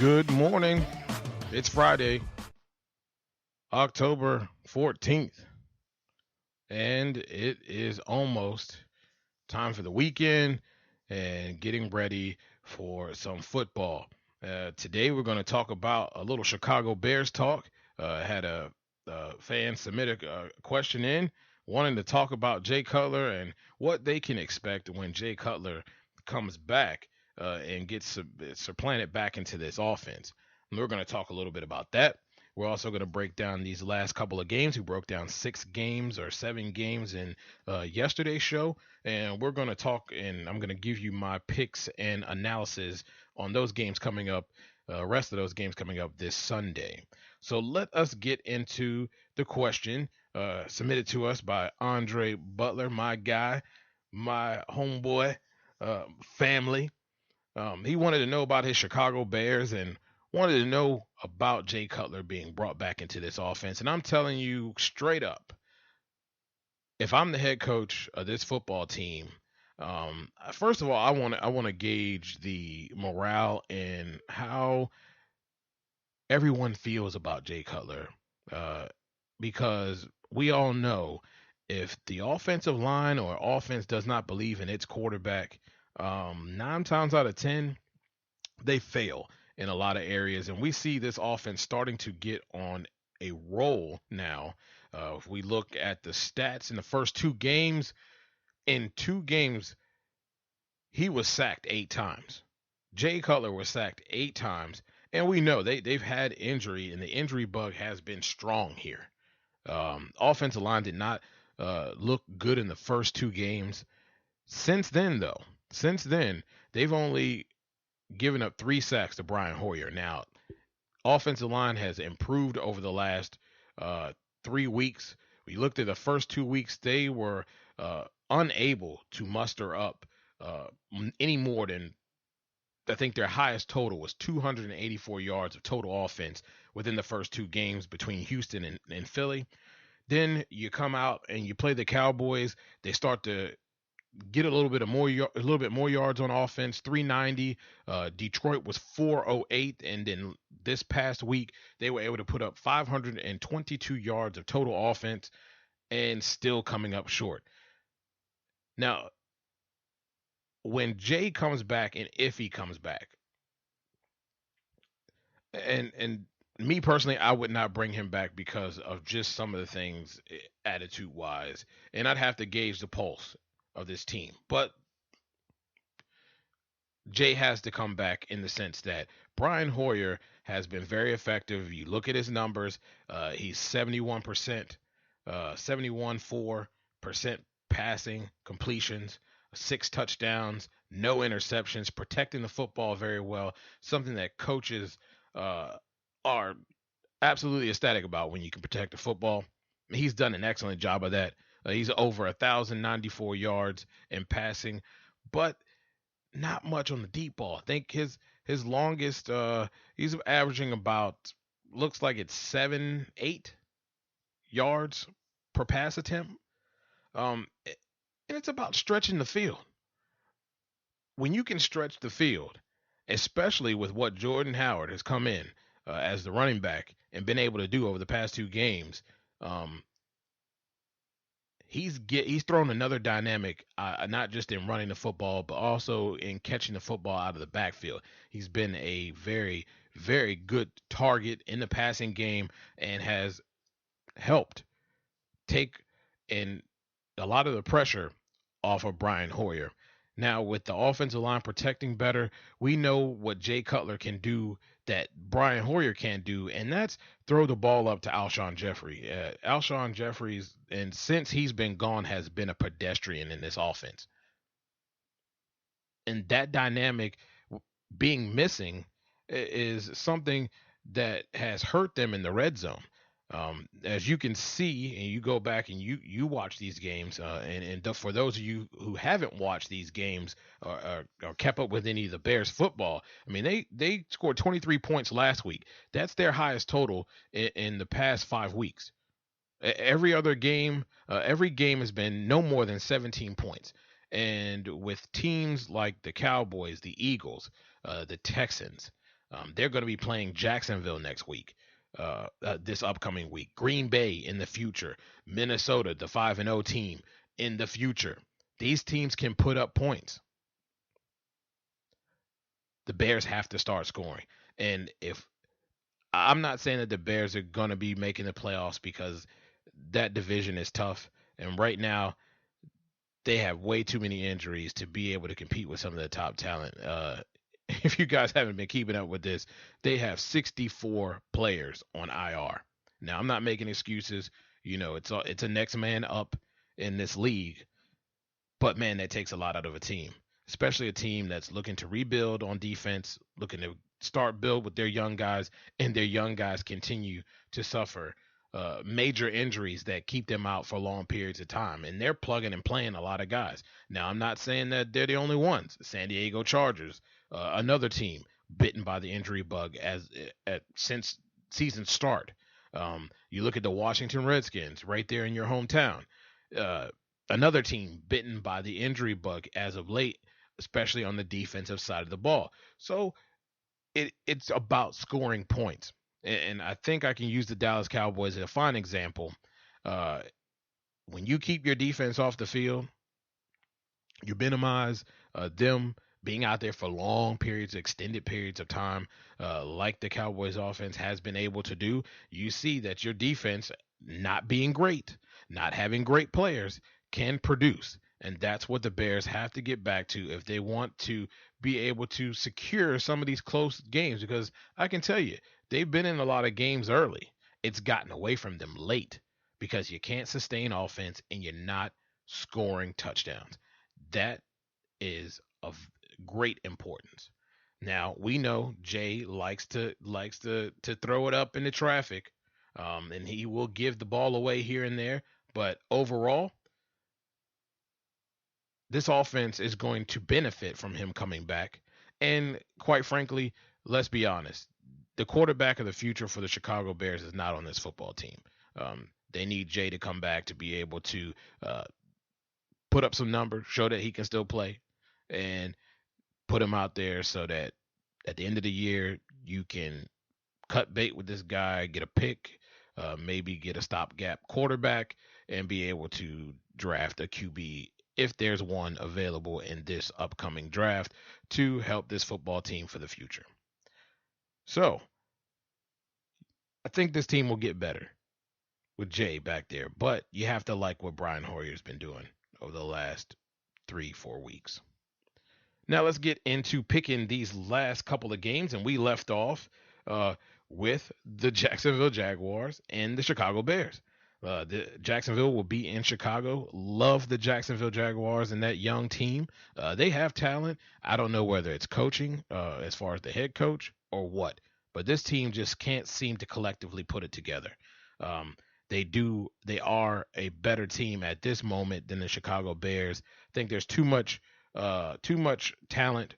Good morning. It's Friday, October 14th, and it is almost time for the weekend and getting ready for some football. Today, we're going to talk about a little Chicago Bears talk. Had a fan submit a question in wanting to talk about Jay Cutler and what they can expect when Jay Cutler comes back and gets supplanted back into this offense. And we're going to talk a little bit about that. We're also going to break down these last couple of games. We broke down 6 games or 7 games in yesterday's show, and we're going to talk, and I'm going to give you my picks and analysis on those games coming up, rest of those games coming up this Sunday. So let us get into the question submitted to us by Andre Butler, my guy, my homeboy, family. He wanted to know about his Chicago Bears and wanted to know about Jay Cutler being brought back into this offense. And I'm telling you straight up, if I'm the head coach of this football team, first of all, I want to gauge the morale and how everyone feels about Jay Cutler, uh, because we all know if the offensive line or offense does not believe in its quarterback, 9 times out of 10 they fail in a lot of areas, and we see this offense starting to get on a roll now. If we look at the stats in the first 2 games, in 2 games he was sacked 8 times. Jay Cutler was sacked 8 times, and we know they've had injury, and the injury bug has been strong here. Offensive line did not look good in the first 2 games. Since then, though, they've only given up 3 sacks to Brian Hoyer. Now, offensive line has improved over the last 3 weeks. We looked at the first 2 weeks; they were unable to muster up any more than, I think their highest total was 284 yards of total offense within the first 2 games between Houston and Philly. Then you come out and you play the Cowboys. They start to get a little bit more yards on offense, 390. Detroit was 408, and then this past week they were able to put up 522 yards of total offense and still coming up short. Now, when Jay comes back, and if he comes back, and me personally, I would not bring him back because of just some of the things attitude wise, and I'd have to gauge the pulse of this team. But Jay has to come back in the sense that Brian Hoyer has been very effective. You look at his numbers, he's 71%, 71.4% passing completions, 6 touchdowns, no interceptions, protecting the football very well, something that coaches are absolutely ecstatic about when you can protect the football. He's done an excellent job of that. He's over 1,094 yards in passing, but not much on the deep ball. I think his longest, he's averaging about, looks like it's 7-8 yards per pass attempt. And it's about stretching the field. When you can stretch the field, especially with what Jordan Howard has come in as the running back and been able to do over the past 2 games, he's thrown another dynamic, not just in running the football, but also in catching the football out of the backfield. He's been a very, very good target in the passing game and has helped take in a lot of the pressure off of Brian Hoyer. Now, with the offensive line protecting better, we know what Jay Cutler can do that Brian Hoyer can't do, and that's throw the ball up to Alshon Jeffrey. Alshon Jeffrey's, and since he's been gone, has been a pedestrian in this offense. And that dynamic being missing is something that has hurt them in the red zone. As you can see, and you go back and you watch these games, and for those of you who haven't watched these games or kept up with any of the Bears football, I mean they scored 23 points last week. That's their highest total in the past 5 weeks. Every other game, every game has been no more than 17 points. And with teams like the Cowboys, the Eagles, the Texans, They're going to be playing Jacksonville next week, this upcoming week. Green Bay in the future. Minnesota, the 5-0 team, in the future. These teams can put up points. The Bears have to start scoring. And if I'm not saying that the Bears are going to be making the playoffs because that division is tough. And right now, they have way too many injuries to be able to compete with some of the top talent. If you guys haven't been keeping up with this, they have 64 players on IR. Now, I'm not making excuses. It's a next man up in this league, but man, that takes a lot out of a team, especially a team that's looking to rebuild on defense, looking to start build with their young guys, and their young guys continue to suffer major injuries that keep them out for long periods of time. And they're plugging and playing a lot of guys. Now, I'm not saying that they're the only ones. San Diego Chargers, another team bitten by the injury bug since season start. You look at the Washington Redskins right there in your hometown. Another team bitten by the injury bug as of late, especially on the defensive side of the ball. So it's about scoring points. And I think I can use the Dallas Cowboys as a fine example. When you keep your defense off the field, you minimize them being out there for long periods, extended periods of time, like the Cowboys offense has been able to do. You see that your defense, not being great, not having great players, can produce. And that's what the Bears have to get back to if they want to be able to secure some of these close games. Because I can tell you, they've been in a lot of games early. It's gotten away from them late because you can't sustain offense and you're not scoring touchdowns. That is of great importance. Now we know Jay likes to throw it up into traffic, and he will give the ball away here and there. But overall, this offense is going to benefit from him coming back. And quite frankly, let's be honest, the quarterback of the future for the Chicago Bears is not on this football team. They need Jay to come back to be able to put up some numbers, show that he can still play, and put him out there so that at the end of the year you can cut bait with this guy, get a pick, maybe get a stopgap quarterback, and be able to draft a QB if there's one available in this upcoming draft to help this football team for the future. So I think this team will get better with Jay back there, but you have to like what Brian Hoyer's been doing over the last 3-4 weeks. Now let's get into picking these last couple of games, and we left off with the Jacksonville Jaguars and the Chicago Bears. The Jacksonville will be in Chicago. Love the Jacksonville Jaguars and that young team. They have talent. I don't know whether it's coaching as far as the head coach or what, but this team just can't seem to collectively put it together. They are a better team at this moment than the Chicago Bears. I think there's too much talent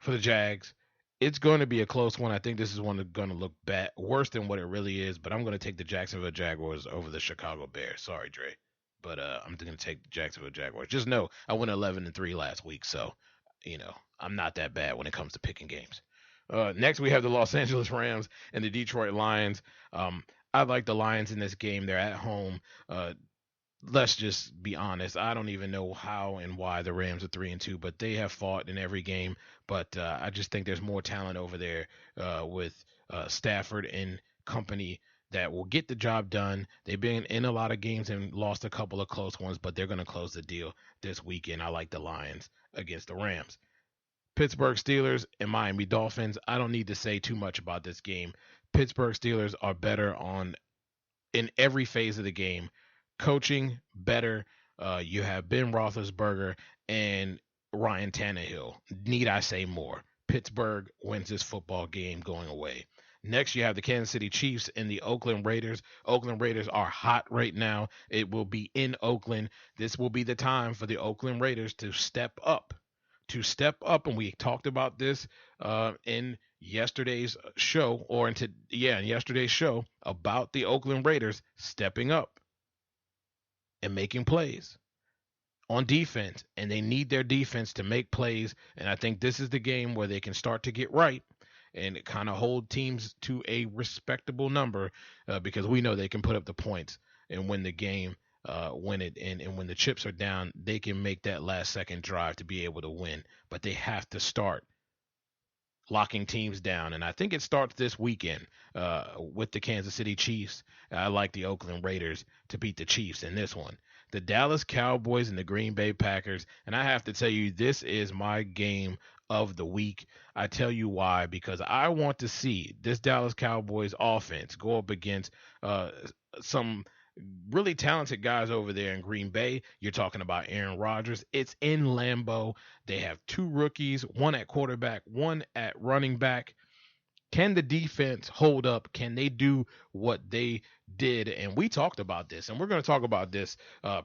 for the Jags. It's going to be a close one. I think this is one that's going to look worse than what it really is, but I'm going to take the Jacksonville Jaguars over the Chicago Bears. Sorry, Dre, but I'm going to take the Jacksonville Jaguars. Just know I went 11-3 last week, so I'm not that bad when it comes to picking games. Next, we have the Los Angeles Rams and the Detroit Lions. I like the Lions in this game. They're at home. Let's just be honest. I don't even know how and why the Rams are 3-2, but they have fought in every game. But I just think there's more talent over there with Stafford and company that will get the job done. They've been in a lot of games and lost a couple of close ones, but they're going to close the deal this weekend. I like the Lions against the Rams. Pittsburgh Steelers and Miami Dolphins. I don't need to say too much about this game. Pittsburgh Steelers are better in every phase of the game. Coaching better. You have Ben Roethlisberger and Ryan Tannehill. Need I say more? Pittsburgh wins this football game going away. Next, you have the Kansas City Chiefs and the Oakland Raiders. Oakland Raiders are hot right now. It will be in Oakland. This will be the time for the Oakland Raiders to step up. And we talked about this in yesterday's show, in yesterday's show about the Oakland Raiders stepping up and making plays on defense, and they need their defense to make plays. And I think this is the game where they can start to get right. and kind of hold teams to a respectable number because we know they can put up the points and win the game. And when the chips are down, they can make that last second drive to be able to win. But they have to start locking teams down. And I think it starts this weekend with the Kansas City Chiefs. I like the Oakland Raiders to beat the Chiefs in this one. The Dallas Cowboys and the Green Bay Packers. And I have to tell you, this is my game of the week. I tell you why, because I want to see this Dallas Cowboys offense go up against some really talented guys over there in Green Bay. You're talking about Aaron Rodgers. It's in Lambeau. They have two rookies, one at quarterback, one at running back. Can the defense hold up? Can they do what they did? And we talked about this, and we're going to talk about this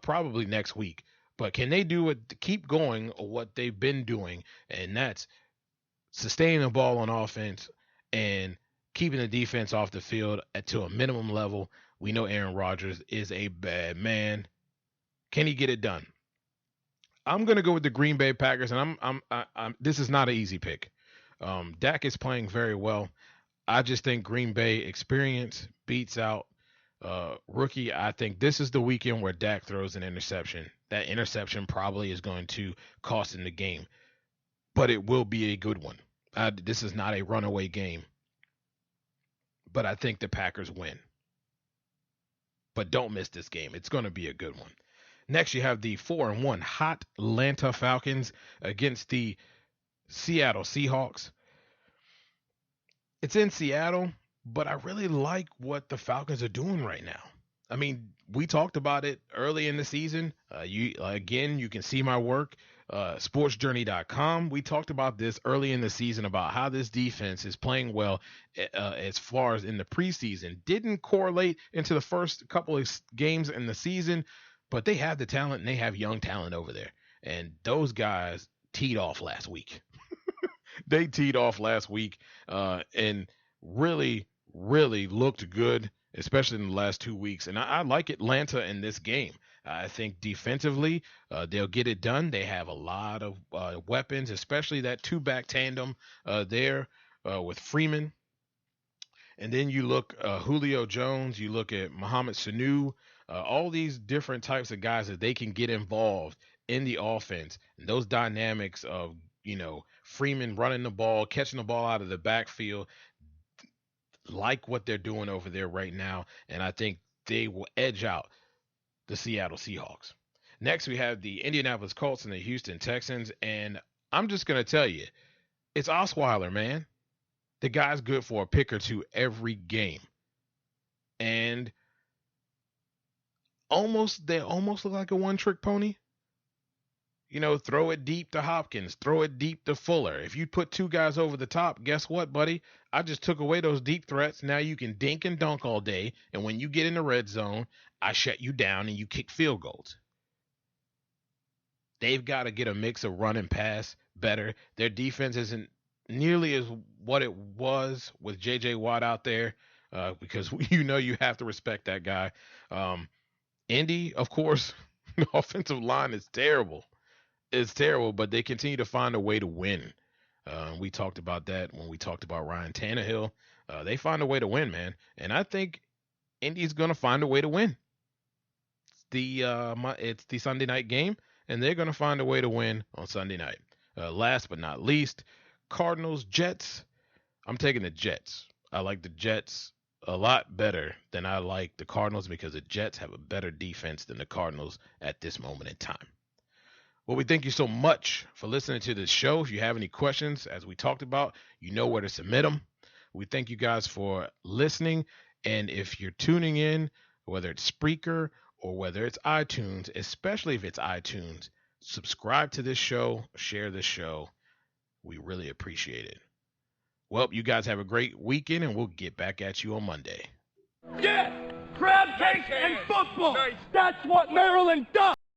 probably next week. But can they do it? Keep going what they've been doing, and that's sustaining the ball on offense and keeping the defense off the field to a minimum level. We know Aaron Rodgers is a bad man. Can he get it done? I'm going to go with the Green Bay Packers, and this is not an easy pick. Dak is playing very well. I just think Green Bay experience beats out rookie. I think this is the weekend where Dak throws an interception. That interception probably is going to cost him the game, but it will be a good one. This is not a runaway game, but I think the Packers win. But don't miss this game. It's going to be a good one. Next, you have the 4-1 hot Atlanta Falcons against the Seattle Seahawks. It's in Seattle, but I really like what the Falcons are doing right now. I mean, we talked about it early in the season. You can see my work, sportsjourney.com. We talked about this early in the season about how this defense is playing well as far as in the preseason. Didn't correlate into the first couple of games in the season, but they have the talent and they have young talent over there. And those guys teed off last week. They teed off last week and really, really looked good, especially in the last 2 weeks. And I like Atlanta in this game. I think defensively, they'll get it done. They have a lot of weapons, especially that two-back tandem there with Freeman. And then you look Julio Jones, you look at Mohamed Sanu, all these different types of guys that they can get involved in the offense. And those dynamics of, Freeman running the ball, catching the ball out of the backfield, like what they're doing over there right now. And I think they will edge out the Seattle Seahawks. Next, we have the Indianapolis Colts and the Houston Texans. And I'm just going to tell you, it's Osweiler, man. The guy's good for a pick or two every game. And they almost look like a one-trick pony. Throw it deep to Hopkins, throw it deep to Fuller. If you put two guys over the top, guess what, buddy? I just took away those deep threats. Now you can dink and dunk all day. And when you get in the red zone, I shut you down and you kick field goals. They've got to get a mix of run and pass better. Their defense isn't nearly as what it was with J.J. Watt out there because you have to respect that guy. Indy, of course, the offensive line is terrible. It's terrible, but they continue to find a way to win. We talked about that when we talked about Ryan Tannehill. They find a way to win, man. And I think Indy's going to find a way to win. It's the Sunday night game, and they're going to find a way to win on Sunday night. Last but not least, Cardinals, Jets. I'm taking the Jets. I like the Jets a lot better than I like the Cardinals because the Jets have a better defense than the Cardinals at this moment in time. Well, we thank you so much for listening to this show. If you have any questions, as we talked about, you know where to submit them. We thank you guys for listening. And if you're tuning in, whether it's Spreaker or whether it's iTunes, especially if it's iTunes, subscribe to this show, share this show. We really appreciate it. Well, you guys have a great weekend, and we'll get back at you on Monday. Yeah, crab cakes and football. That's what Maryland does.